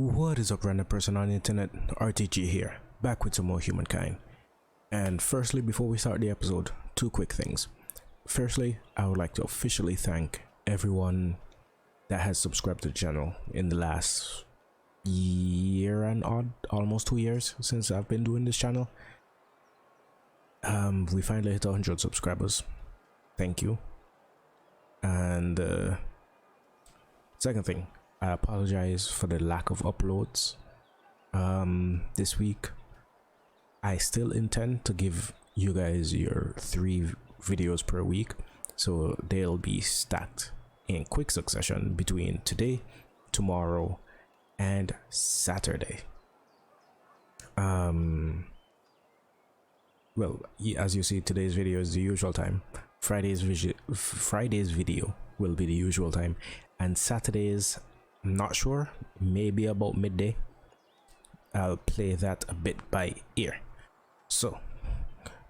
What is up, random person on the internet? RTG here, back with some more humankind. And firstly, before we start the episode, two quick things. Firstly, I would like to officially thank everyone that has subscribed to the channel in the last year and odd, almost 2 years since I've been doing this channel. We finally hit 100 subscribers. Thank you. And second thing, I apologize for the lack of uploads this week. I still intend to give you guys your 3 videos per week, so they'll be stacked in quick succession between today, tomorrow, and Saturday. Well, as you see, today's video is the usual time. Friday's video will be the usual time, and Saturday's, I'm not sure, maybe about midday. I'll play that a bit by ear. So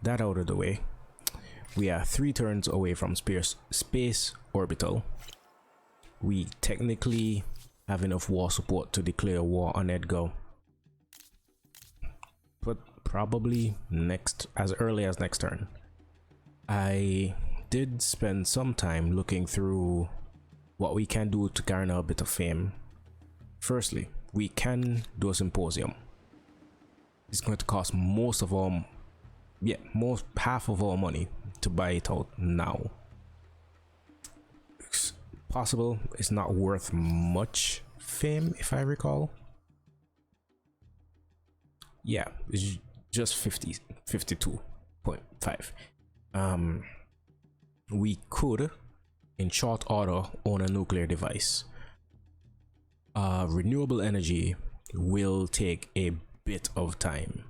that out of the way, we are 3 turns away from space orbital. We technically have enough war support to declare war on Edgar, but probably as early as next turn. I did spend some time looking through what we can do to garner a bit of fame. Firstly, we can do a symposium. It's going to cost half of our money to buy it out now. It's possible it's not worth much fame, if I recall. Yeah, it's just 52.5. We could, in short order, own a nuclear device. Renewable energy will take a bit of time,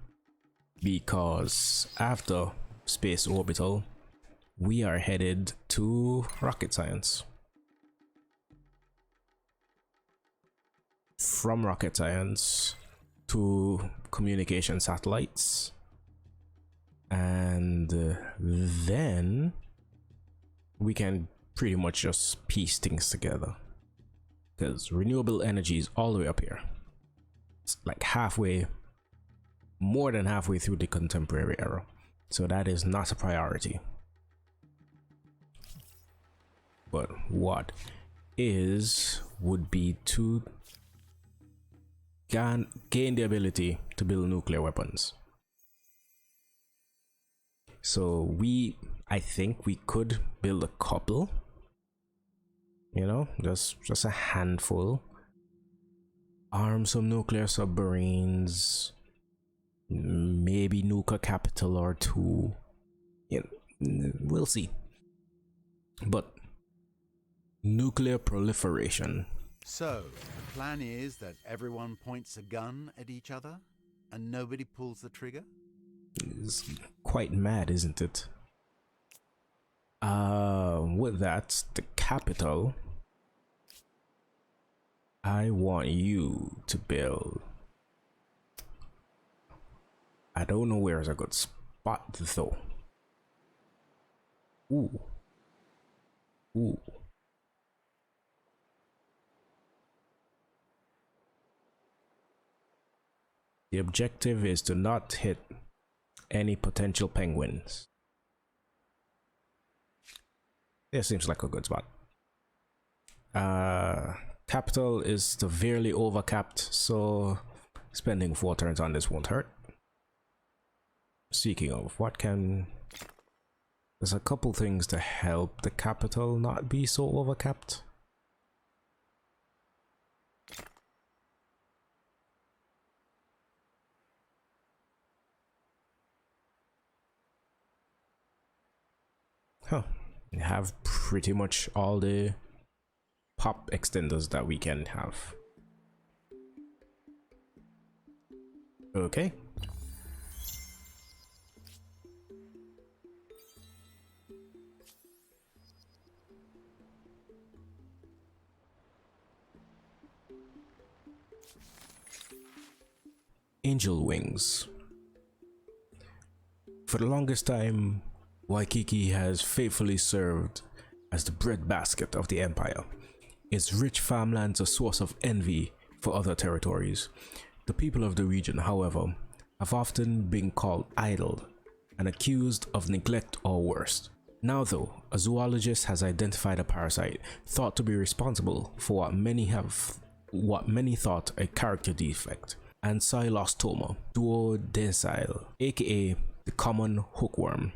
because after space orbital we are headed to rocket science. From rocket science to communication satellites, and then we can pretty much just piece things together, because renewable energy is all the way up here. It's like more than halfway through the contemporary era, so that is not a priority. But what would be to gain the ability to build nuclear weapons. So I think we could build a couple, you know, just a handful. Arm some nuclear submarines, maybe nuke a capital or 2. Yeah, we'll see. But nuclear proliferation. So the plan is that everyone points a gun at each other and nobody pulls the trigger? It's quite mad, isn't it? With that, the capital, I want you to build. I don't know where is a good spot though. Ooh. The objective is to not hit any potential penguins. This seems like a good spot. Capital is severely overcapped, so spending 4 turns on this won't hurt. Speaking of, there's a couple things to help the capital not be so overcapped. We have pretty much all the pop extenders that we can have. Okay. Angel wings. For the longest time, Waikiki has faithfully served as the breadbasket of the empire. Its rich farmlands a source of envy for other territories. The people of the region, however, have often been called idle and accused of neglect or worse. Now though, a zoologist has identified a parasite thought to be responsible for what many thought a character defect, Ancylostoma duodecile, aka the common hookworm.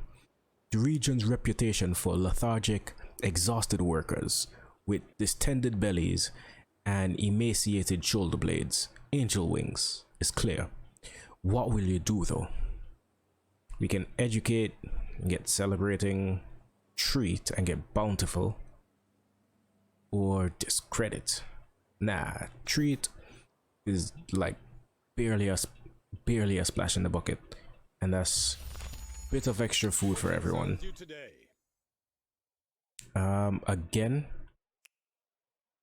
The region's reputation for lethargic, exhausted workers with distended bellies and emaciated shoulder blades, angel wings, is clear. What will you do though? We can educate, get celebrating, treat and get bountiful, or discredit. Nah, treat is like barely a splash in the bucket, and that's a bit of extra food for everyone. Again,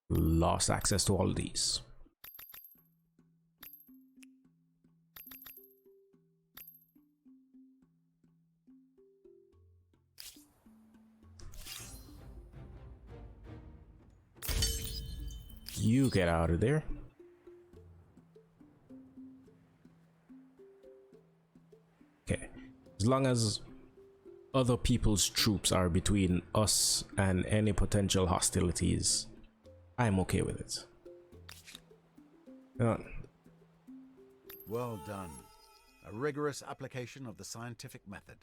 lost access to all of these. You get out of there. Okay, as long as other people's troops are between us and any potential hostilities, I'm okay with it. Well done. A rigorous application of the scientific method.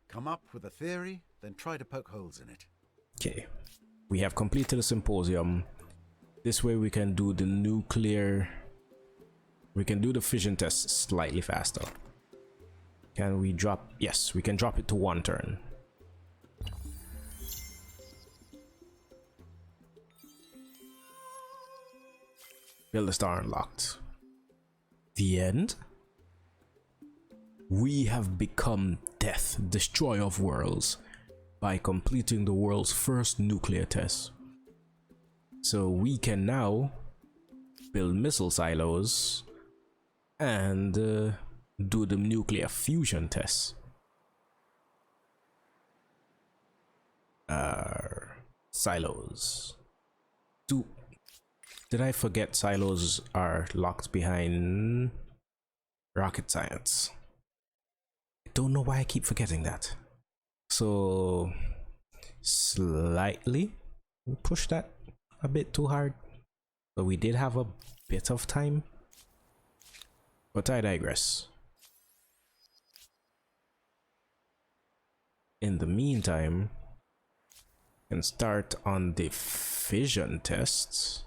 Come up with a theory, then try to poke holes in it. Okay, we have completed the symposium. This way we can do the fission test slightly faster. Can we drop? Yes, we can drop it to 1 turn. Build a star unlocked. The end? We have become Death, Destroyer of Worlds, by completing the world's first nuclear test. So we can now build missile silos and do the nuclear fusion tests. Silos. Did I forget silos are locked behind rocket science? I don't know why I keep forgetting that. So slightly push that a bit too hard, but we did have a bit of time. But I digress. In the meantime, we can start on the fission tests.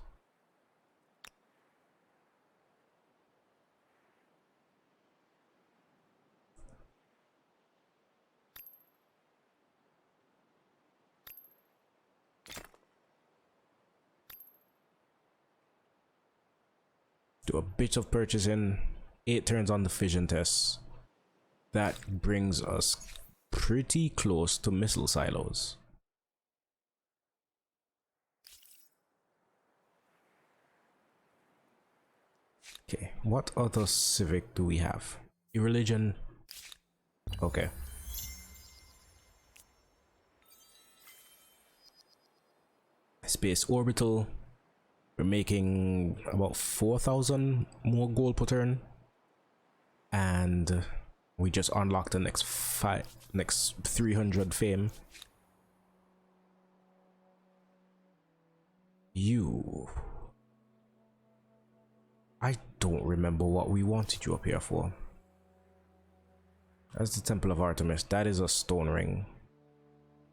Do a bit of purchasing, 8 turns on the fission tests. That brings us pretty close to missile silos. Okay, what other civic do we have? Irreligion. Okay. Space orbital. We're making about 4,000 more gold per turn, and we just unlocked the next 300 fame. I don't remember what we wanted you up here for. That's the Temple of Artemis. That is a stone ring.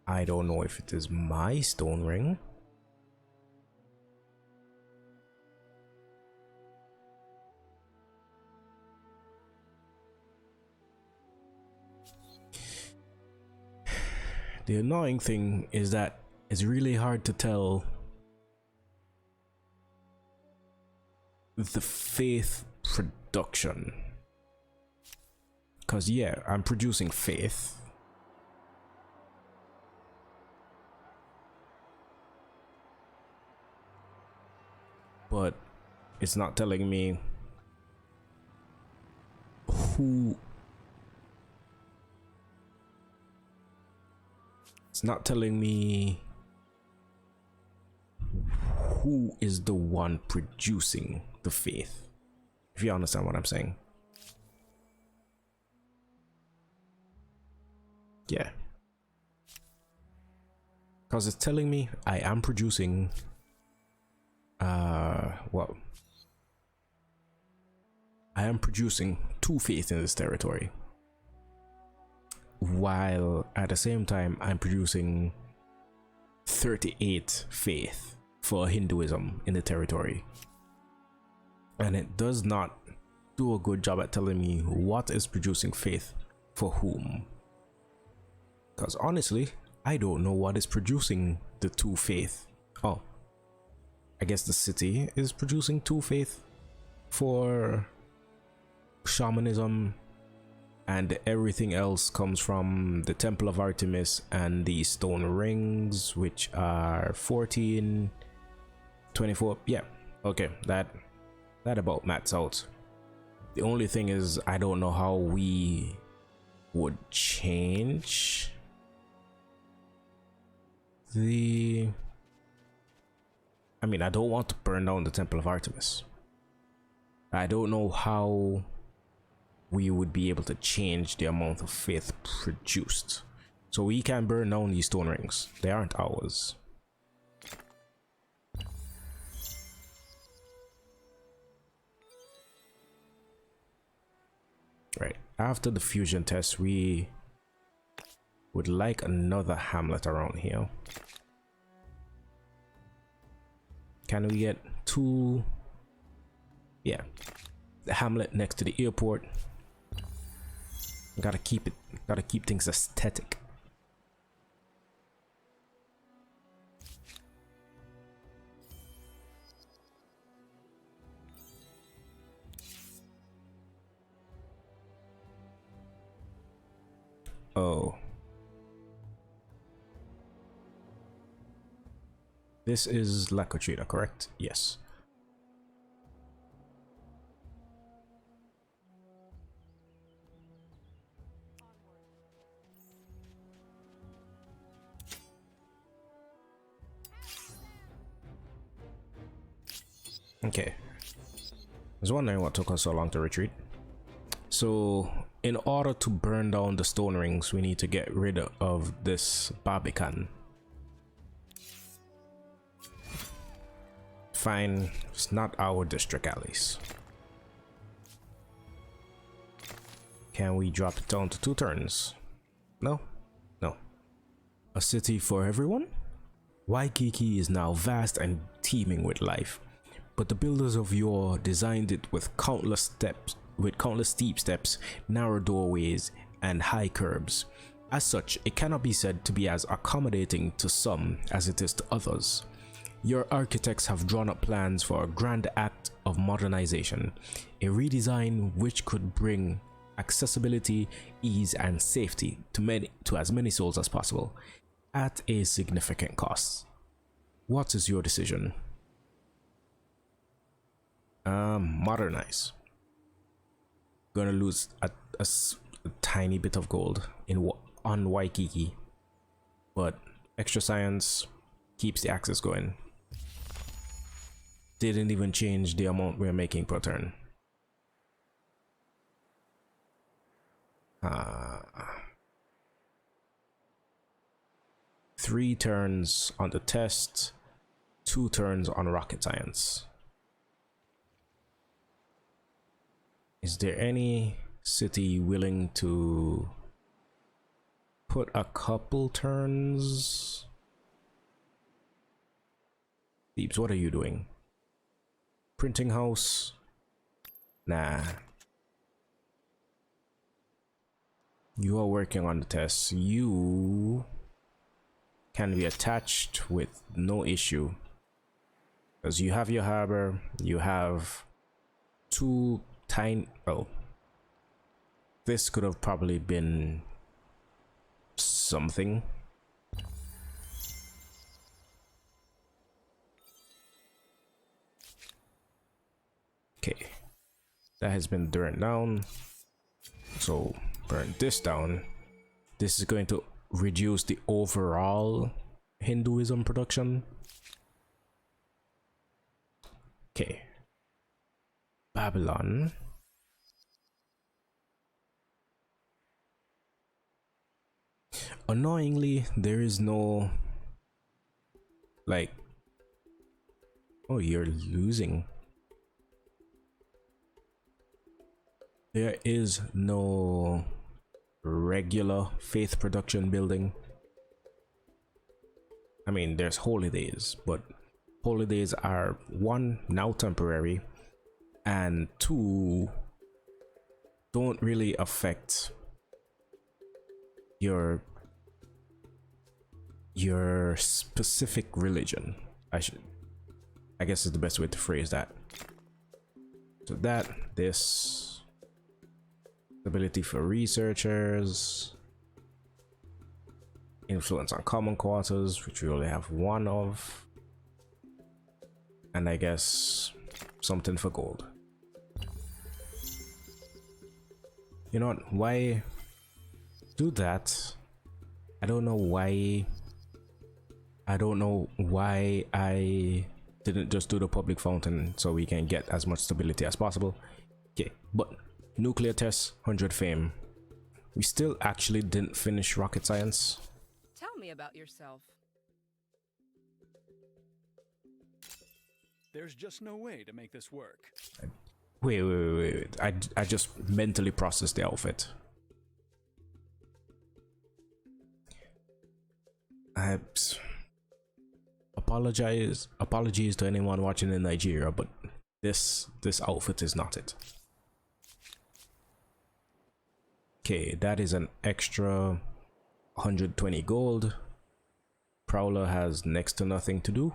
I don't know if it is my stone ring. The annoying thing is that it's really hard to tell the faith production. Because yeah, I'm producing faith. But it's not telling me who. It's not telling me who is the one producing the faith, if you understand what I'm saying. Yeah, because it's telling me I am producing well, I am producing 2 faith in this territory, while at the same time I'm producing 38 faith for Hinduism in the territory, and it does not do a good job at telling me what is producing faith for whom, because honestly I don't know what is producing the 2 faith. Oh, I guess the city is producing 2 faith for shamanism, and everything else comes from the Temple of Artemis and the stone rings, which are 14, 24. Yeah, okay, that about maps out. The only thing is I don't know how we would change the, I mean, I don't want to burn down the Temple of Artemis. I don't know how we would be able to change the amount of faith produced. So we can burn down these stone rings. They aren't ours. Right. After the fusion test, we would like another hamlet around here. Can we get 2? Yeah, the hamlet next to the airport. Gotta keep things aesthetic. Oh, this is Lakotrina, correct? Yes. Okay, I was wondering what took us so long to retreat. So in order to burn down the stone rings, we need to get rid of this Barbican. Fine, it's not our district at least. Can we drop it down to 2 turns? No? No. A city for everyone? Waikiki is now vast and teeming with life, but the builders of yore designed it with countless steep steps, narrow doorways, and high curbs. As such, it cannot be said to be as accommodating to some as it is to others. Your architects have drawn up plans for a grand act of modernization, a redesign which could bring accessibility, ease, and safety to as many souls as possible, at a significant cost. What is your decision? Modernize. Gonna lose a tiny bit of gold on Waikiki, but extra science keeps the axis going. Didn't even change the amount we're making per turn. 3 turns on the test, 2 turns on rocket science. Is there any city willing to put a couple turns? Deeps, what are you doing? Printing house? Nah. You are working on the tests. You can be attached with no issue, because you have your harbor, you have 2 tiny, well, this could have probably been something. Okay, that has been burnt down, so burn this down. This is going to reduce the overall Hinduism production. Okay. Babylon. Annoyingly, there is no like, oh, you're losing. There is no regular faith production building. I mean, there's holidays, but holidays are one, now temporary, and two, don't really affect your specific religion. I guess is the best way to phrase that. So that, this, ability for researchers, influence on common quarters, which we only have one of, and I guess something for gold. You know what? Why do that? I don't know why. I don't know why I didn't just do the public fountain so we can get as much stability as possible. Okay, but nuclear tests, 100 fame. We still actually didn't finish rocket science. Tell me about yourself. There's just no way to make this work. Wait. I just mentally processed the outfit. Apologies to anyone watching in Nigeria, but this outfit is not it. Okay, that is an extra 120 gold. Prowler has next to nothing to do.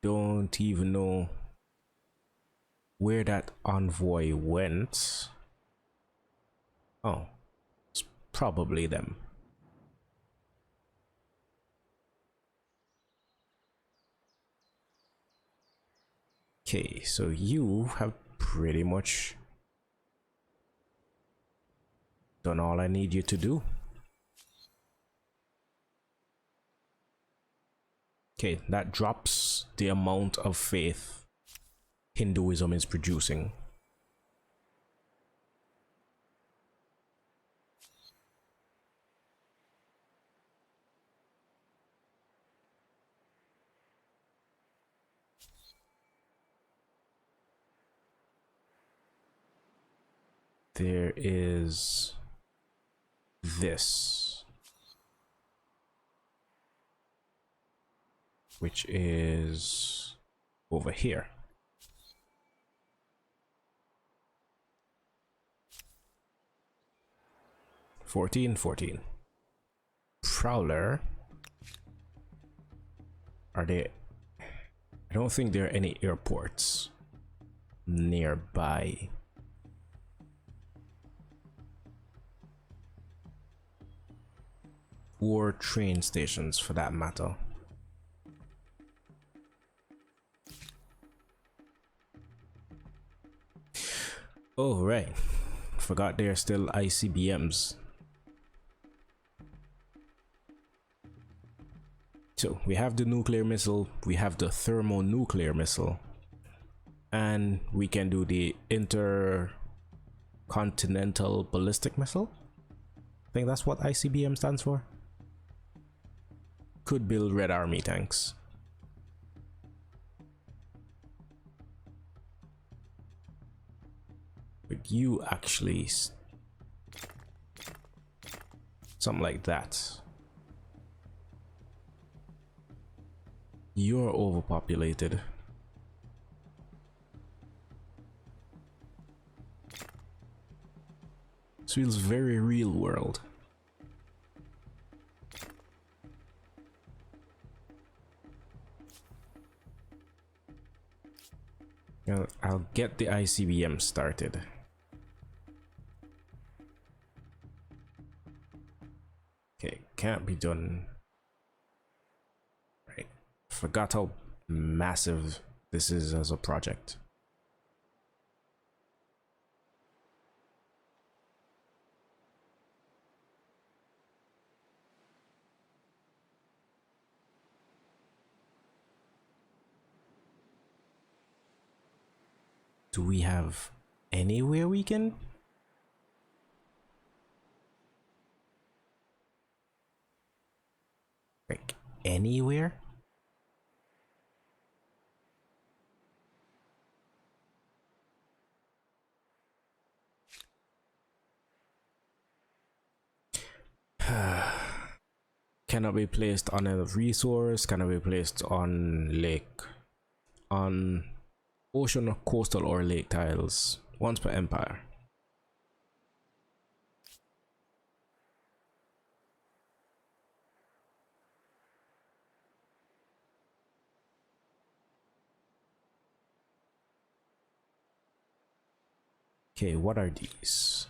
Don't even know where that envoy went. Oh, it's probably them. Okay, so you have pretty much done all I need you to do. Okay, that drops the amount of faith Hinduism is producing. There is this, which is over here. Fourteen. Prowler. Are they? I don't think there are any airports nearby. Or train stations for that matter. Oh, right. Forgot there are still ICBMs. So we have the nuclear missile, we have the thermonuclear missile, and we can do the intercontinental ballistic missile. I think that's what ICBM stands for. Could build Red Army tanks. But you actually something like that. You're overpopulated. This feels very real world. I'll get the ICBM started. Okay, can't be done. Right. Forgot how massive this is as a project. Do we have anywhere we can? Like anywhere? Cannot be placed on a resource, cannot be placed on lake, on ocean, coastal, or lake tiles. Once per empire. Okay, what are these?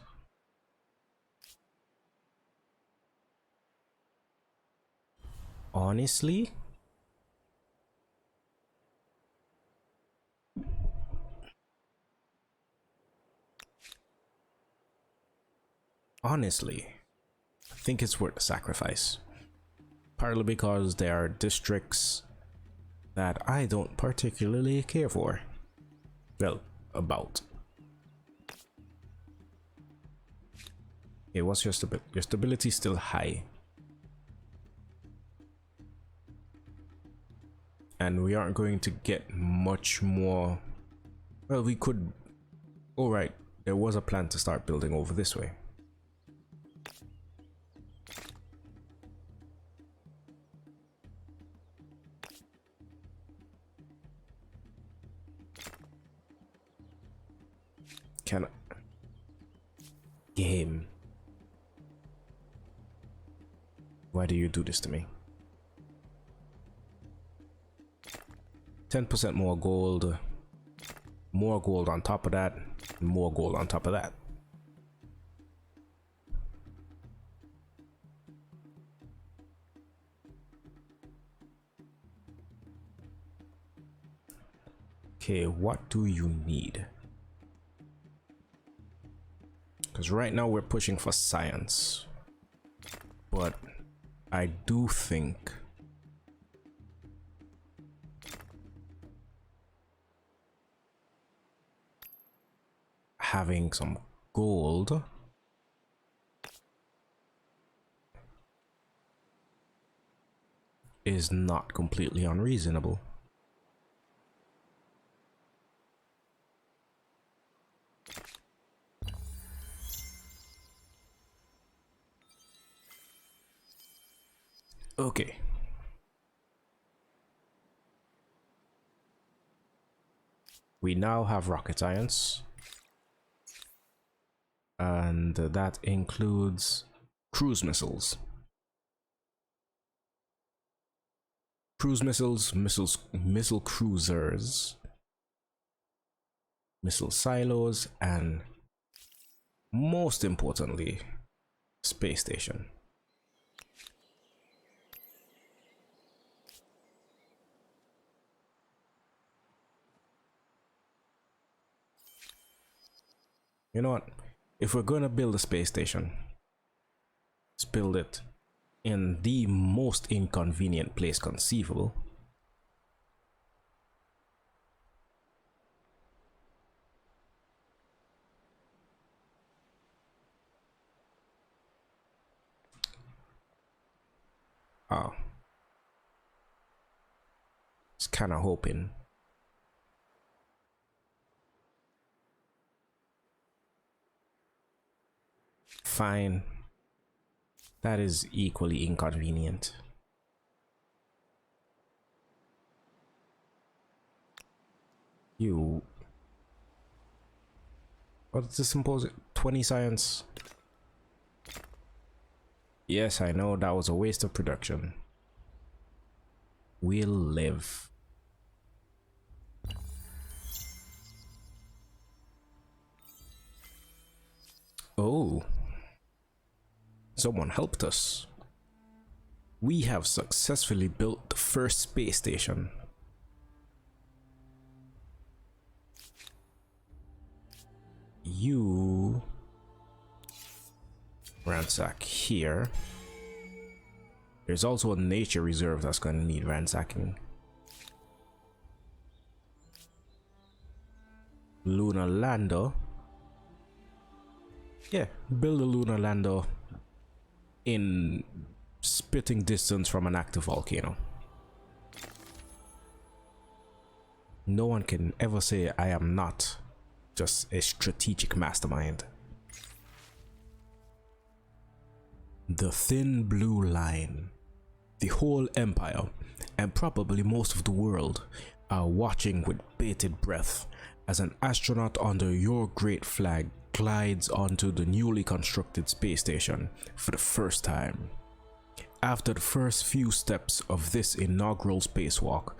Honestly, I think it's worth the sacrifice. Partly because there are districts that I don't particularly care for. Well, about. Okay, what's your stability? Your stability is still high. And we aren't going to get much more. Well, we could. Alright, there was a plan to start building over this way. Can I? Game. Why do you do this to me? 10% more gold on top of that, more gold on top of that. Okay, what do you need? Because right now we're pushing for science, but I do think having some gold is not completely unreasonable. Okay. We now have rocket science. And that includes cruise missiles. Cruise missiles, missile cruisers, missile silos, and most importantly, space station. You know what? If we're going to build a space station, let's build it in the most inconvenient place conceivable. Oh. It's kind of hoping. Fine. That is equally inconvenient. You. What's the symposium? 20 science. Yes, I know that was a waste of production. We'll live. Oh. Someone helped us. We have successfully built the first space station. You ransack here. There's also a nature reserve that's going to need ransacking. lunar lander. Yeah, build a lunar lander in spitting distance from an active volcano. No one can ever say I am not just a strategic mastermind. The thin blue line. The whole empire, and probably most of the world, are watching with bated breath as an astronaut under your great flag glides onto the newly constructed space station for the first time. After the first few steps of this inaugural spacewalk,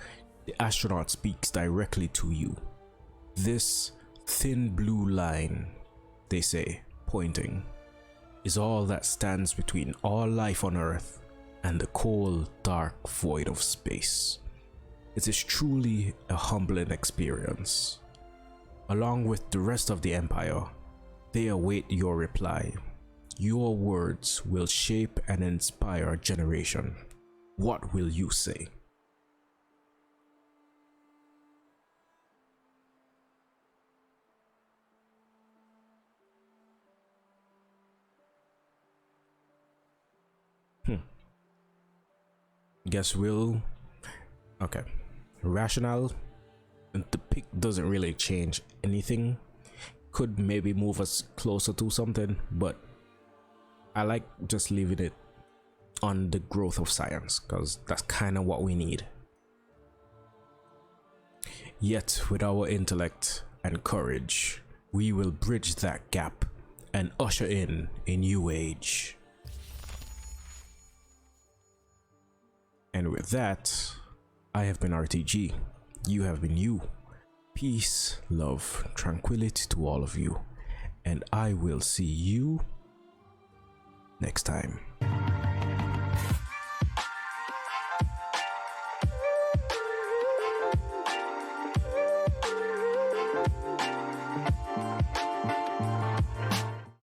the astronaut speaks directly to you. This thin blue line, they say, pointing, is all that stands between all life on Earth and the cold, dark void of space. It is truly a humbling experience. Along with the rest of the Empire, they await your reply. Your words will shape and inspire a generation. What will you say? Guess we'll... Okay. Rationale. The pick doesn't really change anything. Could maybe move us closer to something, but I like just leaving it on the growth of science, because that's kind of what we need. Yet with our intellect and courage, we will bridge that gap and usher in a new age. And with that, I have been RTG, you have been you. Peace, love, tranquility to all of you, and I will see you next time.